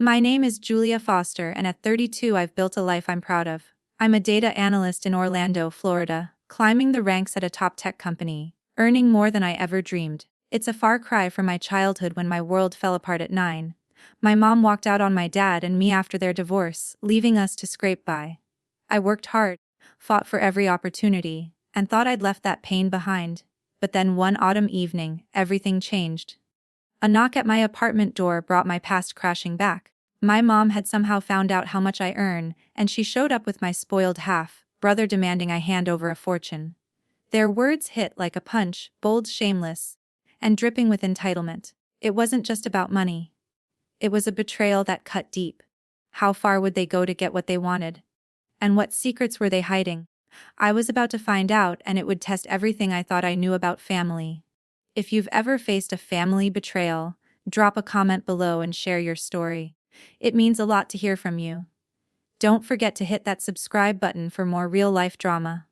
My name is Julia Foster, and at 32, I've built a life I'm proud of. I'm a data analyst in Orlando, Florida, climbing the ranks at a top tech company, earning more than I ever dreamed. It's a far cry from my childhood when my world fell apart at 9. My mom walked out on my dad and me after their divorce, leaving us to scrape by. I worked hard, fought for every opportunity, and thought I'd left that pain behind. But then one autumn evening, everything changed. A knock at my apartment door brought my past crashing back. My mom had somehow found out how much I earn, and she showed up with my spoiled half, brother demanding I hand over a fortune. Their words hit like a punch, bold, shameless, and dripping with entitlement. It wasn't just about money. It was a betrayal that cut deep. How far would they go to get what they wanted? And what secrets were they hiding? I was about to find out, and it would test everything I thought I knew about family. If you've ever faced a family betrayal, drop a comment below and share your story. It means a lot to hear from you. Don't forget to hit that subscribe button for more real-life drama.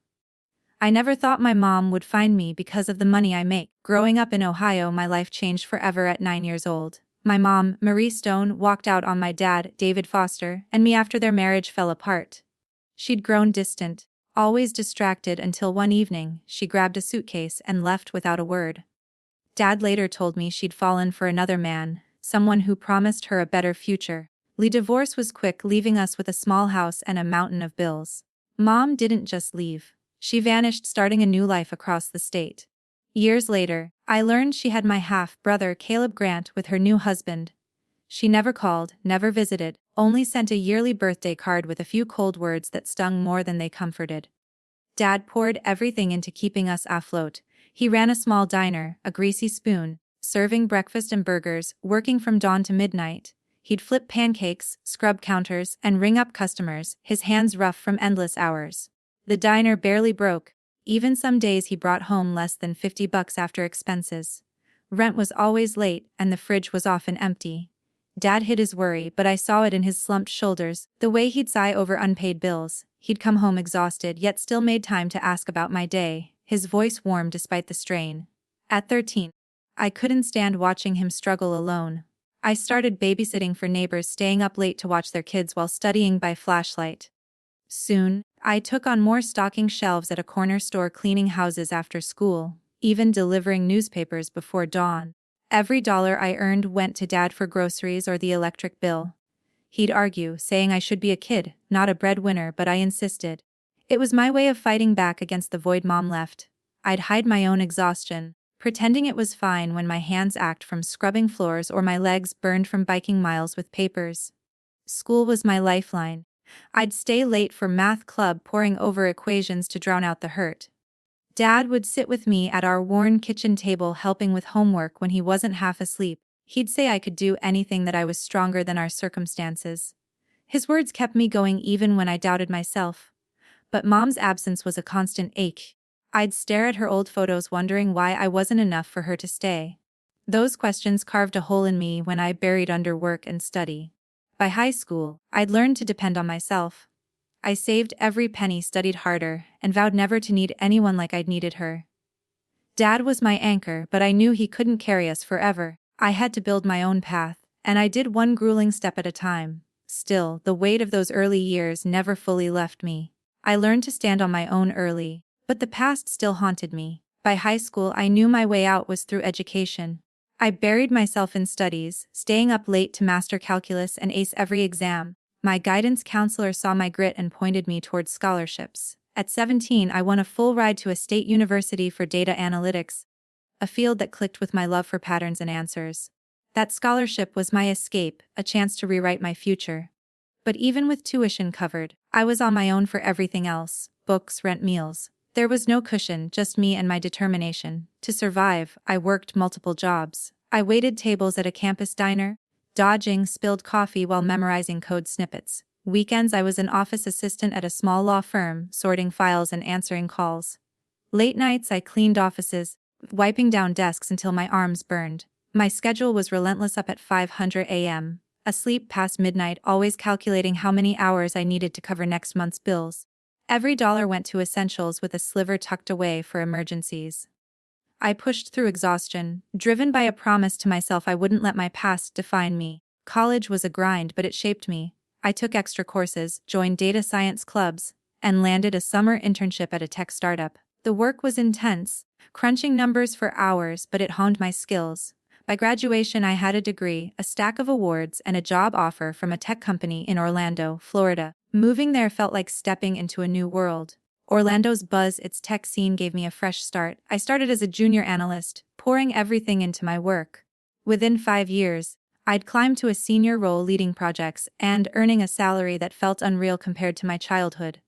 I never thought my mom would find me because of the money I make. Growing up in Ohio, my life changed forever at 9 years old. My mom, Marie Stone, walked out on my dad, David Foster, and me after their marriage fell apart. She'd grown distant, always distracted, until one evening, she grabbed a suitcase and left without a word. Dad later told me she'd fallen for another man, someone who promised her a better future. The divorce was quick, leaving us with a small house and a mountain of bills. Mom didn't just leave. She vanished, starting a new life across the state. Years later, I learned she had my half-brother Caleb Grant with her new husband. She never called, never visited, only sent a yearly birthday card with a few cold words that stung more than they comforted. Dad poured everything into keeping us afloat. He ran a small diner, a greasy spoon, serving breakfast and burgers, working from dawn to midnight. He'd flip pancakes, scrub counters, and ring up customers, his hands rough from endless hours. The diner barely broke. Even some days he brought home less than $50 after expenses. Rent was always late, and the fridge was often empty. Dad hid his worry, but I saw it in his slumped shoulders, the way he'd sigh over unpaid bills. He'd come home exhausted, yet still made time to ask about my day, his voice warm despite the strain. At 13, I couldn't stand watching him struggle alone. I started babysitting for neighbors, staying up late to watch their kids while studying by flashlight. Soon, I took on more stocking shelves at a corner store, cleaning houses after school, even delivering newspapers before dawn. Every dollar I earned went to Dad for groceries or the electric bill. He'd argue, saying I should be a kid, not a breadwinner, but I insisted. It was my way of fighting back against the void Mom left. I'd hide my own exhaustion, pretending it was fine when my hands ached from scrubbing floors or my legs burned from biking miles with papers. School was my lifeline. I'd stay late for math club, poring over equations to drown out the hurt. Dad would sit with me at our worn kitchen table, helping with homework when he wasn't half asleep. He'd say I could do anything, that I was stronger than our circumstances. His words kept me going even when I doubted myself. But Mom's absence was a constant ache. I'd stare at her old photos, wondering why I wasn't enough for her to stay. Those questions carved a hole in me when I buried under work and study. By high school, I'd learned to depend on myself. I saved every penny, studied harder, and vowed never to need anyone like I'd needed her. Dad was my anchor, but I knew he couldn't carry us forever. I had to build my own path, and I did one grueling step at a time. Still, the weight of those early years never fully left me. I learned to stand on my own early, but the past still haunted me. By high school, I knew my way out was through education. I buried myself in studies, staying up late to master calculus and ace every exam. My guidance counselor saw my grit and pointed me towards scholarships. At 17, I won a full ride to a state university for data analytics, a field that clicked with my love for patterns and answers. That scholarship was my escape, a chance to rewrite my future. But even with tuition covered, I was on my own for everything else: books, rent, meals. There was no cushion, just me and my determination. To survive, I worked multiple jobs. I waited tables at a campus diner, dodging spilled coffee while memorizing code snippets. Weekends, I was an office assistant at a small law firm, sorting files and answering calls. Late nights, I cleaned offices, wiping down desks until my arms burned. My schedule was relentless, up at 500 a.m., asleep past midnight, always calculating how many hours I needed to cover next month's bills. Every dollar went to essentials, with a sliver tucked away for emergencies. I pushed through exhaustion, driven by a promise to myself I wouldn't let my past define me. College was a grind, but it shaped me. I took extra courses, joined data science clubs, and landed a summer internship at a tech startup. The work was intense, crunching numbers for hours, but it honed my skills. By graduation, I had a degree, a stack of awards, and a job offer from a tech company in Orlando, Florida. Moving there felt like stepping into a new world. Orlando's buzz, its tech scene, gave me a fresh start. I started as a junior analyst, pouring everything into my work. Within 5 years, I'd climbed to a senior role leading projects and earning a salary that felt unreal compared to my childhood.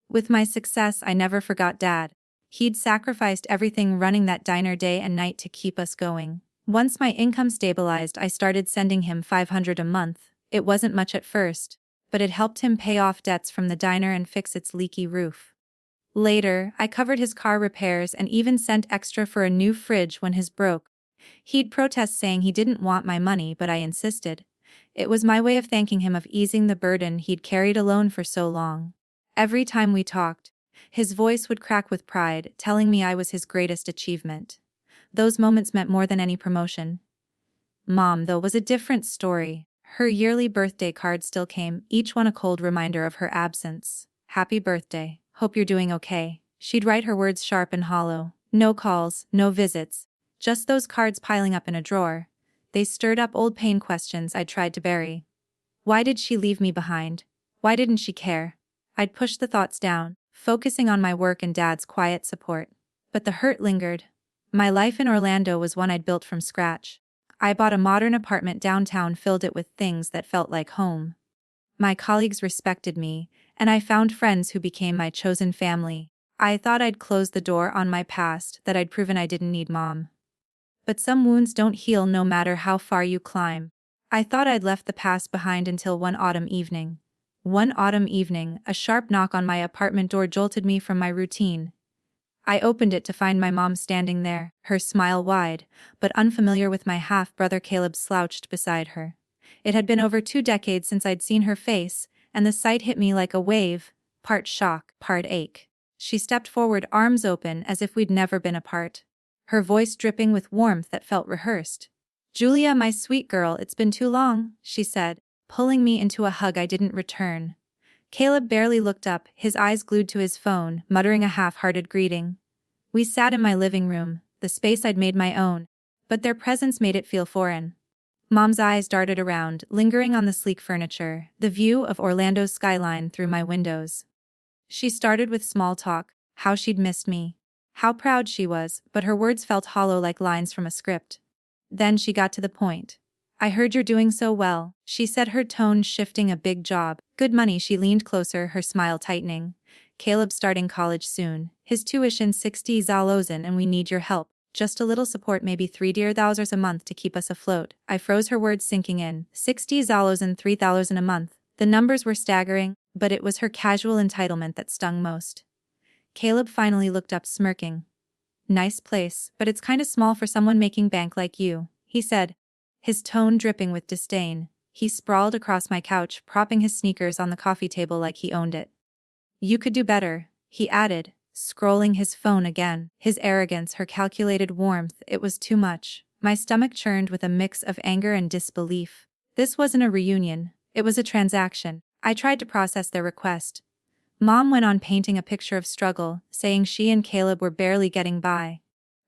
With my success, I never forgot Dad. He'd sacrificed everything running that diner day and night to keep us going. Once my income stabilized, I started sending him $500 a month. It wasn't much at first, but it helped him pay off debts from the diner and fix its leaky roof. Later, I covered his car repairs and even sent extra for a new fridge when his broke. He'd protest saying he didn't want my money, but I insisted. It was my way of thanking him, of easing the burden he'd carried alone for so long. Every time we talked, his voice would crack with pride, telling me I was his greatest achievement. Those moments meant more than any promotion. Mom, though, was a different story. Her yearly birthday card still came, each one a cold reminder of her absence. Happy birthday. Hope you're doing okay. She'd write her words sharp and hollow. No calls, no visits. Just those cards piling up in a drawer. They stirred up old pain questions I'd tried to bury. Why did she leave me behind? Why didn't she care? I'd pushed the thoughts down, focusing on my work and Dad's quiet support. But the hurt lingered. My life in Orlando was one I'd built from scratch. I bought a modern apartment downtown, filled it with things that felt like home. My colleagues respected me, and I found friends who became my chosen family. I thought I'd closed the door on my past, that I'd proven I didn't need Mom. But some wounds don't heal no matter how far you climb. I thought I'd left the past behind until one autumn evening. One autumn evening, a sharp knock on my apartment door jolted me from my routine. I opened it to find my mom standing there, her smile wide, but unfamiliar, with my half-brother Caleb slouched beside her. It had been over 2 decades since I'd seen her face, and the sight hit me like a wave, part shock, part ache. She stepped forward, arms open, as if we'd never been apart. Her voice dripping with warmth that felt rehearsed. "Julia, my sweet girl, it's been too long," she said, pulling me into a hug I didn't return. Caleb barely looked up, his eyes glued to his phone, muttering a half-hearted greeting. We sat in my living room, the space I'd made my own, but their presence made it feel foreign. Mom's eyes darted around, lingering on the sleek furniture, the view of Orlando's skyline through my windows. She started with small talk, how she'd missed me, how proud she was, but her words felt hollow like lines from a script. Then she got to the point. "I heard you're doing so well," she said, her tone shifting. "A big job, good money." She leaned closer, her smile tightening. "Caleb's starting college soon. His tuition $60,000 and we need your help. Just a little support, maybe $3,000 a month to keep us afloat." I froze, her words sinking in. $60,000 and $3,000 a month. The numbers were staggering, but it was her casual entitlement that stung most. Caleb finally looked up, smirking. "Nice place, but it's kinda small for someone making bank like you," he said, his tone dripping with disdain. He sprawled across my couch, propping his sneakers on the coffee table like he owned it. "You could do better," he added, scrolling his phone again. His arrogance, her calculated warmth, it was too much. My stomach churned with a mix of anger and disbelief. This wasn't a reunion, it was a transaction. I tried to process their request. Mom went on, painting a picture of struggle, saying she and Caleb were barely getting by.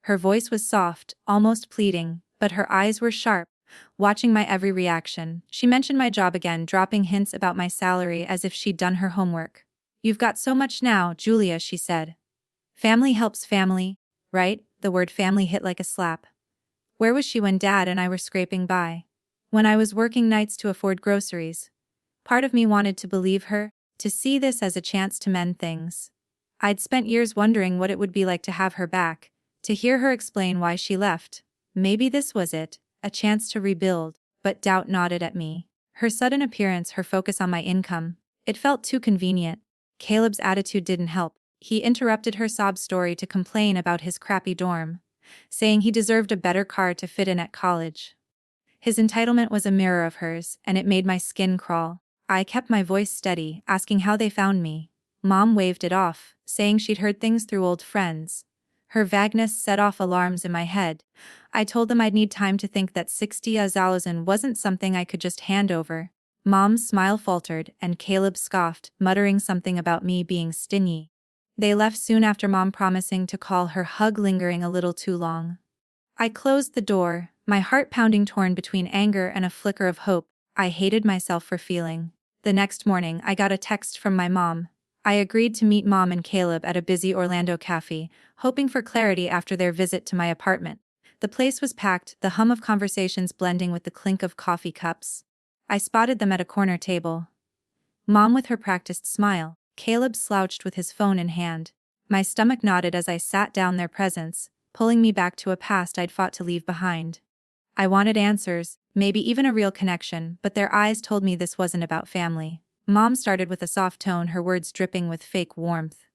Her voice was soft, almost pleading, but her eyes were sharp, watching my every reaction. She mentioned my job again, dropping hints about my salary as if she'd done her homework. "You've got so much now, Julia," she said. "Family helps family, right?" The word family hit like a slap. Where was she when Dad and I were scraping by? When I was working nights to afford groceries? Part of me wanted to believe her, to see this as a chance to mend things. I'd spent years wondering what it would be like to have her back, to hear her explain why she left. Maybe this was it, a chance to rebuild, but doubt nodded at me. Her sudden appearance, her focus on my income, it felt too convenient. Caleb's attitude didn't help. He interrupted her sob story to complain about his crappy dorm, saying he deserved a better car to fit in at college. His entitlement was a mirror of hers, and it made my skin crawl. I kept my voice steady, asking how they found me. Mom waved it off, saying she'd heard things through old friends. Her vagueness set off alarms in my head. I told them I'd need time to think, that 60,000 wasn't something I could just hand over. Mom's smile faltered, and Caleb scoffed, muttering something about me being stingy. They left soon after, Mom promising to call, her hug lingering a little too long. I closed the door, my heart pounding, torn between anger and a flicker of hope. I hated myself for feeling. The next morning, I got a text from my mom. I agreed to meet Mom and Caleb at a busy Orlando cafe, hoping for clarity after their visit to my apartment. The place was packed, the hum of conversations blending with the clink of coffee cups. I spotted them at a corner table. Mom with her practiced smile, Caleb slouched with his phone in hand. My stomach knotted as I sat down, their presence pulling me back to a past I'd fought to leave behind. I wanted answers, maybe even a real connection, but their eyes told me this wasn't about family. Mom started with a soft tone, her words dripping with fake warmth.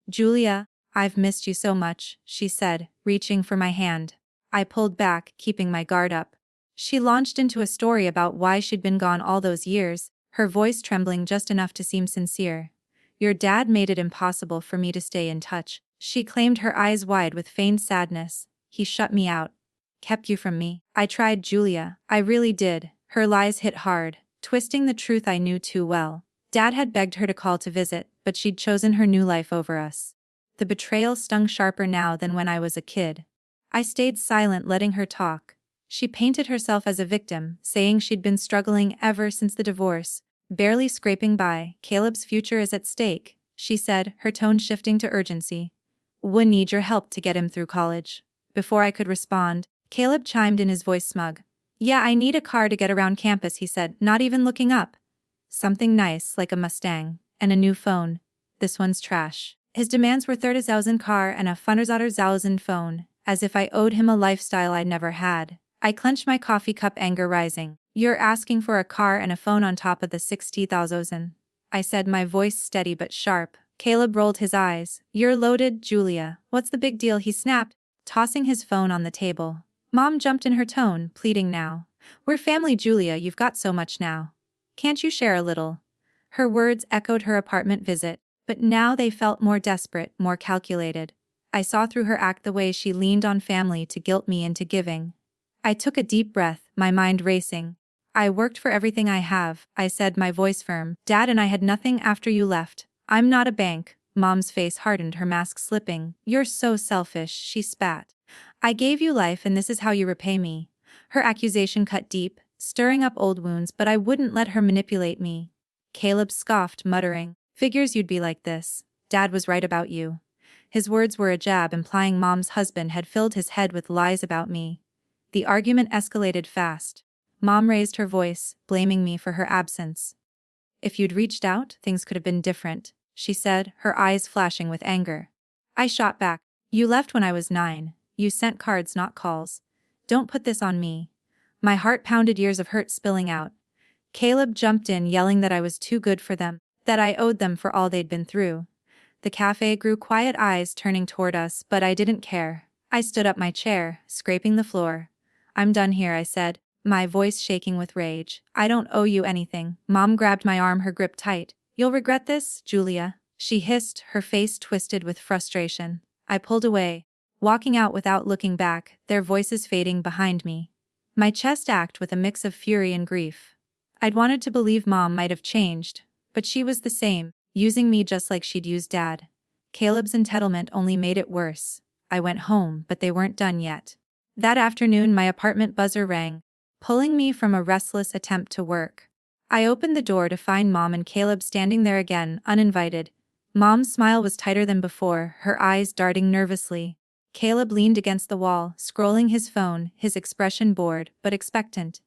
"Julia, I've missed you so much," she said, reaching for my hand. I pulled back, keeping my guard up. She launched into a story about why she'd been gone all those years, her voice trembling just enough to seem sincere. "Your dad made it impossible for me to stay in touch," she claimed, her eyes wide with feigned sadness. "He shut me out. Kept you from me." I tried, Julia. I really did. Her lies hit hard, twisting the truth I knew too well. Dad had begged her to call to visit, but she'd chosen her new life over us. The betrayal stung sharper now than when I was a kid. I stayed silent, letting her talk. She painted herself as a victim, saying she'd been struggling ever since the divorce, barely scraping by. "Caleb's future is at stake," she said, her tone shifting to urgency. "We need your help to get him through college." Before I could respond, Caleb chimed in, his voice smug. "Yeah, I need a car to get around campus," he said, not even looking up. "Something nice, like a Mustang, and a new phone. This one's trash." His demands were 30,000 car and a 100,000 phone, as if I owed him a lifestyle I'd never had. I clenched my coffee cup, anger rising. "You're asking for a car and a phone on top of the 60,000. I said, my voice steady but sharp. Caleb rolled his eyes. "You're loaded, Julia. What's the big deal?" he snapped, tossing his phone on the table. Mom jumped in, her tone pleading now. "We're family, Julia, you've got so much now. Can't you share a little?" Her words echoed her apartment visit, but now they felt more desperate, more calculated. I saw through her act, the way she leaned on family to guilt me into giving. I took a deep breath, my mind racing. "I worked for everything I have," I said, my voice firm. "Dad and I had nothing after you left. I'm not a bank." Mom's face hardened, her mask slipping. "You're so selfish," she spat. "I gave you life and this is how you repay me." Her accusation cut deep, stirring up old wounds, but I wouldn't let her manipulate me. Caleb scoffed, muttering, "Figures you'd be like this. Dad was right about you." His words were a jab, implying Mom's husband had filled his head with lies about me. The argument escalated fast. Mom raised her voice, blaming me for her absence. "If you'd reached out, things could have been different," she said, her eyes flashing with anger. I shot back. "You left when I was 9. You sent cards, not calls. Don't put this on me." My heart pounded, years of hurt spilling out. Caleb jumped in, yelling that I was too good for them, that I owed them for all they'd been through. The cafe grew quiet, eyes turning toward us, but I didn't care. I stood up, my chair scraping the floor. "I'm done here," I said, my voice shaking with rage. "I don't owe you anything." Mom grabbed my arm, her grip tight. "You'll regret this, Julia," she hissed, her face twisted with frustration. I pulled away, walking out without looking back, their voices fading behind me. My chest ached with a mix of fury and grief. I'd wanted to believe Mom might have changed, but she was the same, using me just like she'd used Dad. Caleb's entitlement only made it worse. I went home, but they weren't done yet. That afternoon, my apartment buzzer rang, pulling me from a restless attempt to work. I opened the door to find Mom and Caleb standing there again, uninvited. Mom's smile was tighter than before, her eyes darting nervously. Caleb leaned against the wall, scrolling his phone, his expression bored but expectant.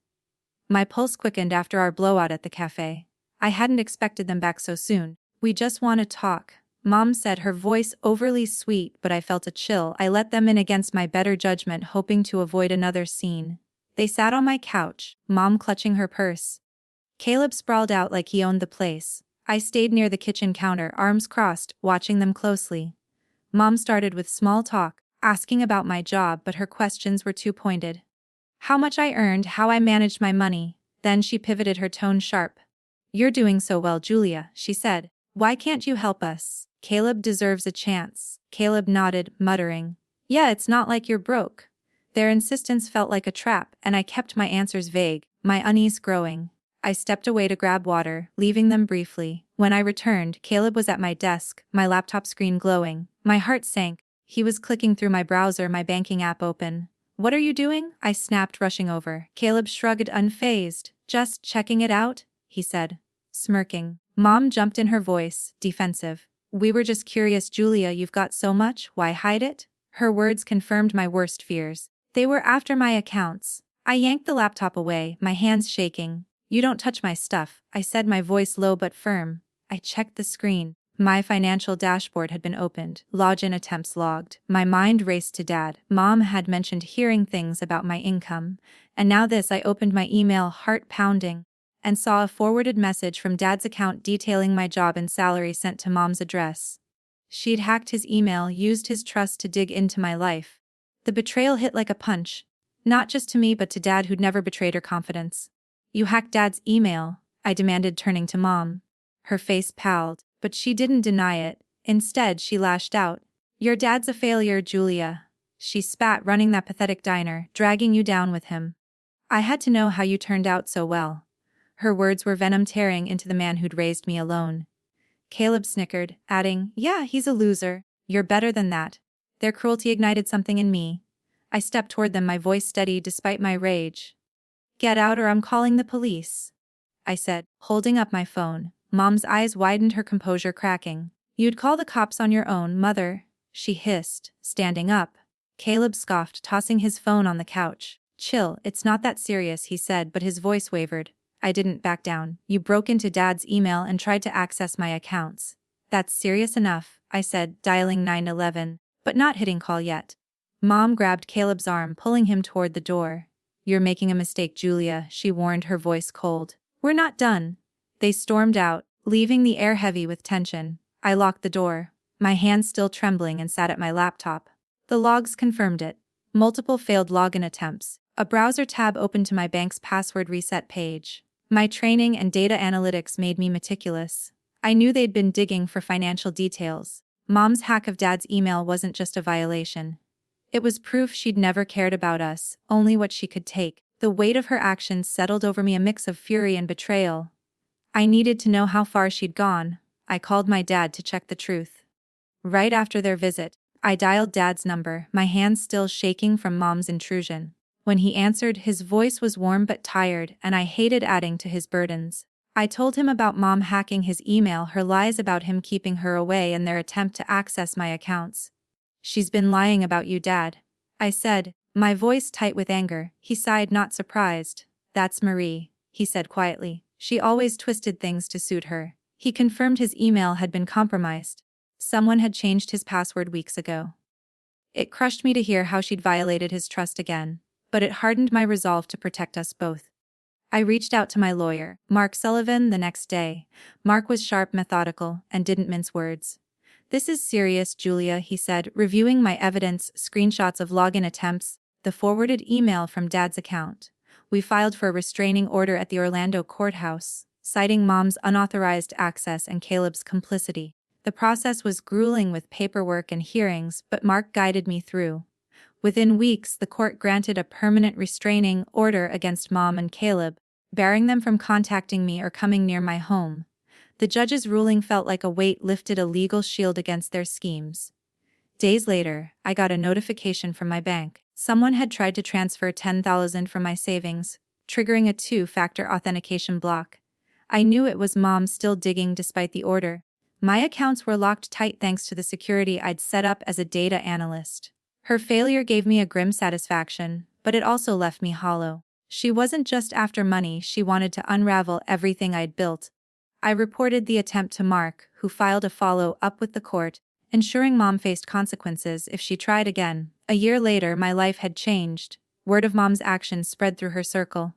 My pulse quickened after our blowout at the cafe. I hadn't expected them back so soon. "We just want to talk," Mom said, her voice overly sweet, but I felt a chill. I let them in against my better judgment, hoping to avoid another scene. They sat on my couch, Mom clutching her purse. Caleb sprawled out like he owned the place. I stayed near the kitchen counter, arms crossed, watching them closely. Mom started with small talk, asking about my job, but her questions were too pointed. How much I earned, how I managed my money. Then she pivoted, her tone sharp. "You're doing so well, Julia," she said. "Why can't you help us?" Caleb deserves a chance. Caleb nodded, muttering, "Yeah, it's not like you're broke." Their insistence felt like a trap, and I kept my answers vague, my unease growing. I stepped away to grab water, leaving them briefly. When I returned, Caleb was at my desk, my laptop screen glowing. My heart sank. He was clicking through my browser, my banking app open. "What are you doing?" I snapped, rushing over. Caleb shrugged, unfazed. "Just checking it out," he said, smirking. Mom jumped in, her voice defensive. "We were just curious, Julia. You've got so much, why hide it?" Her words confirmed my worst fears. They were after my accounts. I yanked the laptop away, my hands shaking. "You don't touch my stuff," I said, my voice low but firm. I checked the screen. My financial dashboard had been opened, login attempts logged. My mind raced to Dad. Mom had mentioned hearing things about my income. And now this. I opened my email, heart pounding, and saw a forwarded message from Dad's account detailing my job and salary sent to Mom's address. She'd hacked his email, used his trust to dig into my life. The betrayal hit like a punch. Not just to me but to Dad, who'd never betrayed her confidence. "You hacked Dad's email?" I demanded, turning to Mom. Her face palled, but she didn't deny it. Instead, she lashed out. "Your dad's a failure, Julia," she spat, "running that pathetic diner, dragging you down with him. I had to know how you turned out so well." Her words were venom tearing into the man who'd raised me alone. Caleb snickered, adding, "Yeah, he's a loser. You're better than that." Their cruelty ignited something in me. I stepped toward them, my voice steady despite my rage. "Get out or I'm calling the police," I said, holding up my phone. Mom's eyes widened, her composure cracking. "You'd call the cops on your own, Mother," she hissed, standing up. Caleb scoffed, tossing his phone on the couch. "Chill, it's not that serious," he said, but his voice wavered. I didn't back down. "You broke into Dad's email and tried to access my accounts." "That's serious enough," I said, dialing 911, but not hitting call yet. Mom grabbed Caleb's arm, pulling him toward the door. "You're making a mistake, Julia," she warned, her voice cold. "We're not done." They stormed out, leaving the air heavy with tension. I locked the door, my hands still trembling, and sat at my laptop. The logs confirmed it. Multiple failed login attempts. A browser tab opened to my bank's password reset page. My training and data analytics made me meticulous. I knew they'd been digging for financial details. Mom's hack of Dad's email wasn't just a violation. It was proof she'd never cared about us, only what she could take. The weight of her actions settled over me, a mix of fury and betrayal. I needed to know how far she'd gone. I called my dad to check the truth. Right after their visit, I dialed Dad's number, my hands still shaking from Mom's intrusion. When he answered, his voice was warm but tired, and I hated adding to his burdens. I told him about Mom hacking his email, her lies about him keeping her away, and their attempt to access my accounts. "She's been lying about you, Dad," I said, my voice tight with anger. He sighed, not surprised. "That's Marie," he said quietly. "She always twisted things to suit her." He confirmed his email had been compromised. Someone had changed his password weeks ago. It crushed me to hear how she'd violated his trust again, but it hardened my resolve to protect us both. I reached out to my lawyer, Mark Sullivan, the next day. Mark was sharp, methodical, and didn't mince words. "This is serious, Julia," he said, reviewing my evidence, screenshots of login attempts, the forwarded email from Dad's account. "We filed for a restraining order at the Orlando courthouse, citing Mom's unauthorized access and Caleb's complicity. The process was grueling with paperwork and hearings, but Mark guided me through. Within weeks, the court granted a permanent restraining order against Mom and Caleb, barring them from contacting me or coming near my home. The judge's ruling felt like a weight lifted, a legal shield against their schemes. Days later, I got a notification from my bank. Someone had tried to transfer $10,000 from my savings, triggering a two-factor authentication block. I knew it was Mom still digging despite the order. My accounts were locked tight thanks to the security I'd set up as a data analyst. Her failure gave me a grim satisfaction, but it also left me hollow. She wasn't just after money, she wanted to unravel everything I'd built. I reported the attempt to Mark, who filed a follow-up with the court, ensuring Mom faced consequences if she tried again. A year later, my life had changed. Word of Mom's actions spread through her circle.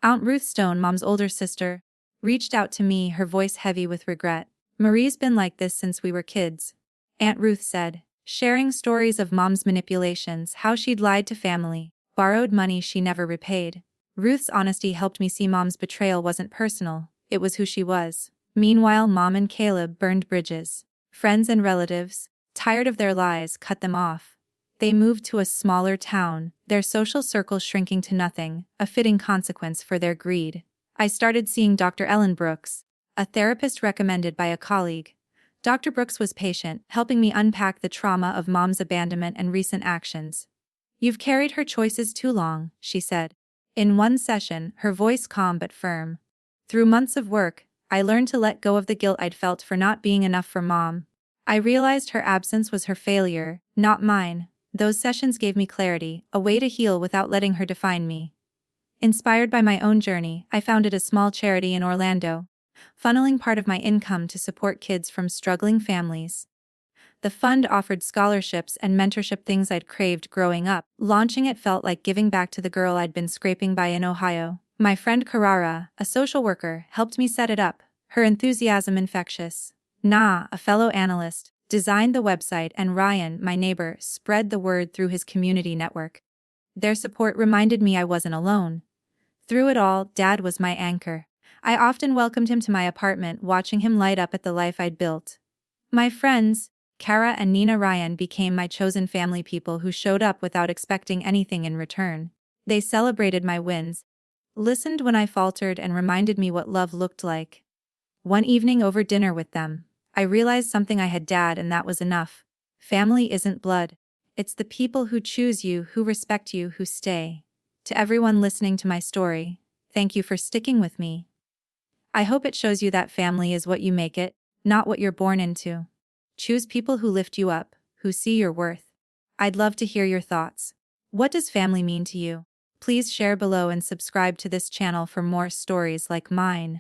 Aunt Ruth Stone, Mom's older sister, reached out to me, her voice heavy with regret. "Marie's been like this since we were kids," Aunt Ruth said, sharing stories of Mom's manipulations, how she'd lied to family, borrowed money she never repaid. Ruth's honesty helped me see Mom's betrayal wasn't personal, it was who she was. Meanwhile, Mom and Caleb burned bridges. Friends and relatives, tired of their lies, cut them off. They moved to a smaller town, their social circle shrinking to nothing, a fitting consequence for their greed. I started seeing Dr. Ellen Brooks, a therapist recommended by a colleague. Dr. Brooks was patient, helping me unpack the trauma of Mom's abandonment and recent actions. "You've carried her choices too long," she said. In one session, her voice calm but firm. "Through months of work, I learned to let go of the guilt I'd felt for not being enough for Mom. I realized her absence was her failure, not mine." Those sessions gave me clarity, a way to heal without letting her define me. Inspired by my own journey, I founded a small charity in Orlando, funneling part of my income to support kids from struggling families. The fund offered scholarships and mentorship, things I'd craved growing up. Launching it felt like giving back to the girl I'd been scraping by in Ohio. My friend Carrara, a social worker, helped me set it up, her enthusiasm infectious. Na, a fellow analyst, designed the website, and Ryan, my neighbor, spread the word through his community network. Their support reminded me I wasn't alone. Through it all, Dad was my anchor. I often welcomed him to my apartment, watching him light up at the life I'd built. My friends, Kara and Nina Ryan, became my chosen family, people who showed up without expecting anything in return. They celebrated my wins, listened when I faltered, and reminded me what love looked like. One evening over dinner with them, I realized something I had, Dad, and that was enough. Family isn't blood. It's the people who choose you, who respect you, who stay. To everyone listening to my story, thank you for sticking with me. I hope it shows you that family is what you make it, not what you're born into. Choose people who lift you up, who see your worth. I'd love to hear your thoughts. What does family mean to you? Please share below and subscribe to this channel for more stories like mine.